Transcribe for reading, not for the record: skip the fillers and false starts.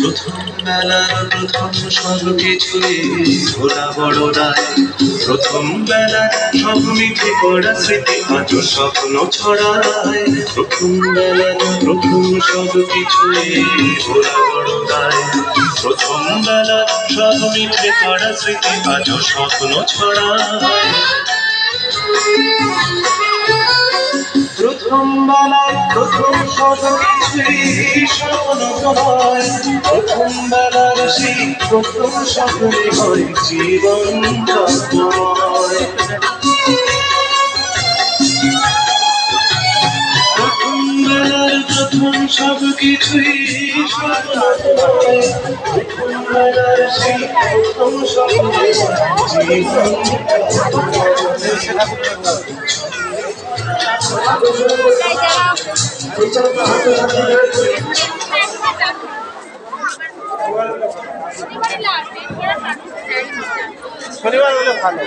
প্রথম বেলার প্রথম সব কিছুই ভোলা বড় দায়। প্রথম বেলার সব মিঠে করা স্মৃতি আজও স্বপ্ন ছড়ায়। প্রথম বেলার প্রথম সব কিছুই ভোলা বড় দায়। প্রথম বেলার সব মিঠে করা স্মৃতি আজও স্বপ্ন ছড়ায়। প্রথম বেলায় প্রথম সব কিছুই স্বপ্ন হয়। প্রথম বেলার সেই প্রথম স্বপ্নে হয় জীবন তত্ত্বময়। প্রথম বেলার প্রথম সব কিছুই স্বপ্ন হয়। প্রথম বেলার সেই প্রথম স্বপ্নে হয় জীবন শনিবার হলে ভালো।